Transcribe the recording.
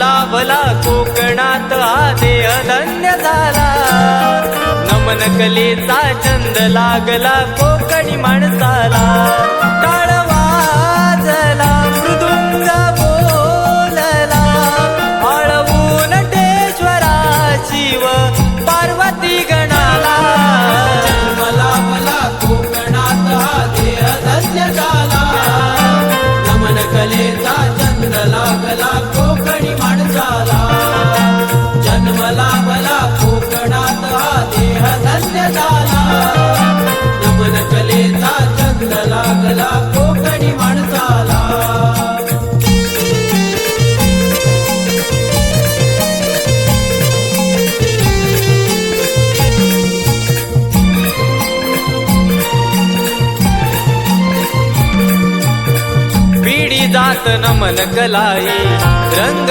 लाभला कोकणात हा देह धन्य झाला. नमन कलेचा छंद लागला कोकणी माणसाला. टाळ वाजला मृदुंग बोलला आळवून टेश्वरा शिव पार्वती गणाला. जन्म लाभला कोकणात हा देह धन्य झाला. नमन कलेचा छंद लागला कोकणी माणसाला. जन्म लाभला कोकणात हा देह धन्य झाला. नमन कलेचा छंद लागला कोकणी माणसाला. पिढी जात नमन कलाई रंग